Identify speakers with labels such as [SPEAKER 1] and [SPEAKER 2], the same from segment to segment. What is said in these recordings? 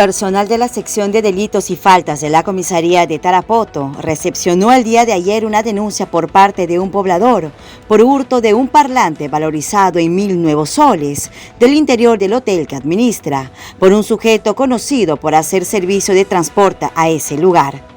[SPEAKER 1] Personal de la sección de delitos y faltas de la comisaría de Tarapoto recepcionó el día de ayer una denuncia por parte de un poblador por hurto de un parlante valorizado en 1.000 nuevos soles del interior del hotel que administra por un sujeto conocido por hacer servicio de transporte a ese lugar.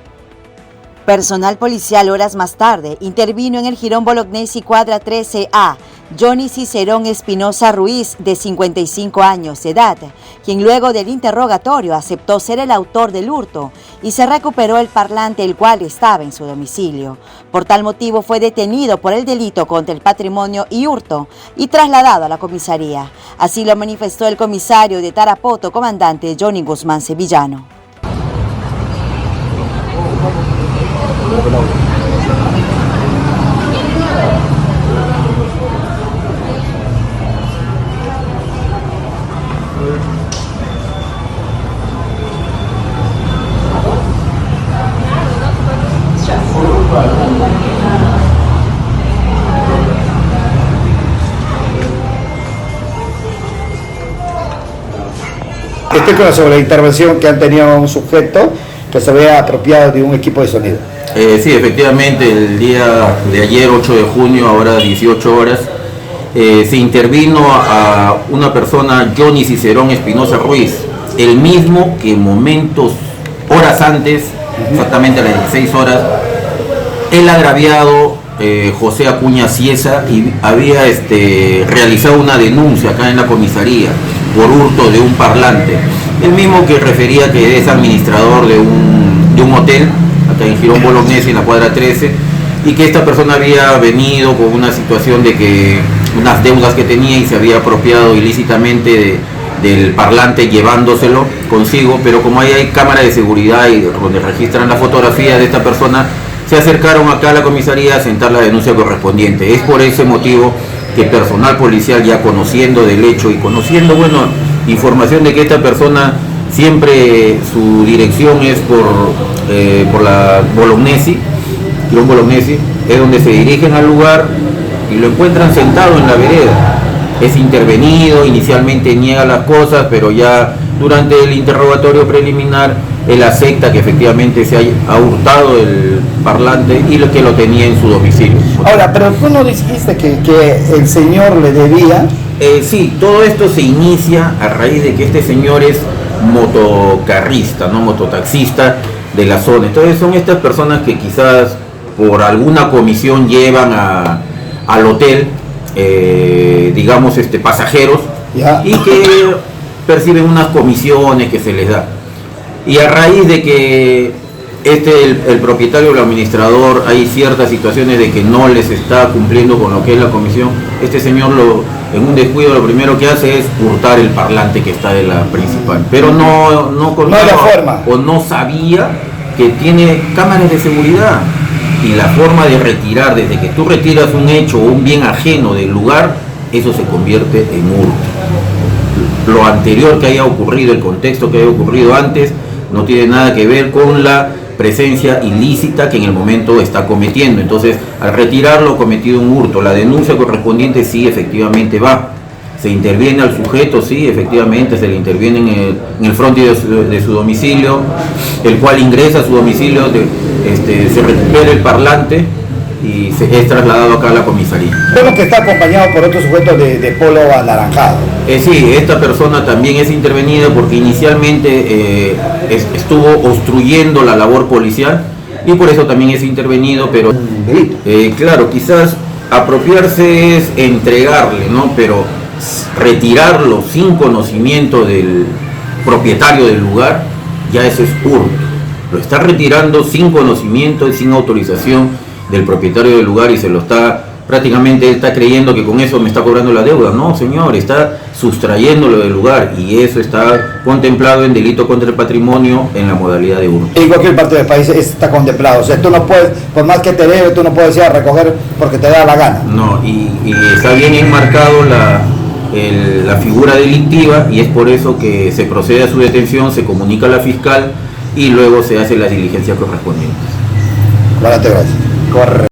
[SPEAKER 1] Personal policial horas más tarde intervino en el Jirón Bolognesi cuadra 13A, Johnny Cicerón Espinosa Ruiz, de 55 años de edad, quien luego del interrogatorio aceptó ser el autor del hurto y se recuperó el parlante, el cual estaba en su domicilio. Por tal motivo fue detenido por el delito contra el patrimonio y hurto y trasladado a la comisaría. Así lo manifestó el comisario de Tarapoto, comandante Johnny Guzmán Sevillano.
[SPEAKER 2] Estoy sobre la intervención que han tenido un sujeto que se había apropiado de un equipo de sonido.
[SPEAKER 3] Sí, efectivamente, el día de ayer, 8 de junio, ahora 18 horas, se intervino a una persona, Johnny Cicerón Espinosa Ruiz, el mismo que horas antes, exactamente a las 16 horas, el agraviado José Acuña Ciesa había realizado una denuncia acá en la comisaría por hurto de un parlante, el mismo que refería que es administrador de un hotel acá en Jirón Bolognesi, en la cuadra 13, y que esta persona había venido con una situación de que unas deudas que tenía y se había apropiado ilícitamente del parlante llevándoselo consigo, pero como ahí hay cámara de seguridad y donde registran la fotografía de esta persona, se acercaron acá a la comisaría a sentar la denuncia correspondiente. Es por ese motivo que personal policial, ya conociendo del hecho y conociendo, información de que esta persona siempre su dirección es por la Bolognesi, Jirón Bolognesi, es donde se dirigen al lugar y lo encuentran sentado en la vereda. Es intervenido, inicialmente niega las cosas, pero ya durante el interrogatorio preliminar él acepta que efectivamente se ha hurtado el parlante y que lo tenía en su domicilio.
[SPEAKER 2] Ahora, pero tú no dijiste que el señor le debía.
[SPEAKER 3] Sí, todo esto se inicia a raíz de que este señor es motocarrista, no mototaxista de la zona. Entonces son estas personas que quizás por alguna comisión llevan al hotel, digamos, pasajeros, ¿ya? Y que perciben unas comisiones que se les da. Y a raíz de que el propietario o el administrador, hay ciertas situaciones de que no les está cumpliendo con lo que es la comisión, este señor en un descuido lo primero que hace es hurtar el parlante que está de la principal, pero no contaba o no sabía que tiene cámaras de seguridad, y la forma de retirar, desde que tú retiras un hecho o un bien ajeno del lugar, eso se convierte en hurto. Lo anterior que haya ocurrido, el contexto que haya ocurrido antes, no tiene nada que ver con la presencia ilícita que en el momento está cometiendo. Entonces, al retirarlo, ha cometido un hurto. La denuncia correspondiente sí, efectivamente va. Se interviene al sujeto, sí, efectivamente, se le interviene en el frontis de su domicilio, el cual ingresa a su domicilio, se recupera el parlante y es trasladado acá a la comisaría.
[SPEAKER 2] Vemos que está acompañado por otro sujeto de polo anaranjado.
[SPEAKER 3] Sí, esta persona también es intervenida porque inicialmente estuvo obstruyendo la labor policial y por eso también es intervenido, pero claro, quizás apropiarse es entregarle, ¿no? Pero retirarlo sin conocimiento del propietario del lugar, ya eso es hurto. Lo está retirando sin conocimiento y sin autorización del propietario del lugar y prácticamente él está creyendo que con eso me está cobrando la deuda. No, señor, está sustrayéndolo del lugar y eso está contemplado en delito contra el patrimonio en la modalidad de hurto.
[SPEAKER 2] En cualquier parte del país está contemplado, o sea, tú no puedes, por más que te debe, tú no puedes ir a recoger porque te da la gana.
[SPEAKER 3] No, y está bien enmarcado la figura delictiva y es por eso que se procede a su detención, se comunica a la fiscal y luego se hace las diligencias correspondientes.
[SPEAKER 2] Gracias. Correcto.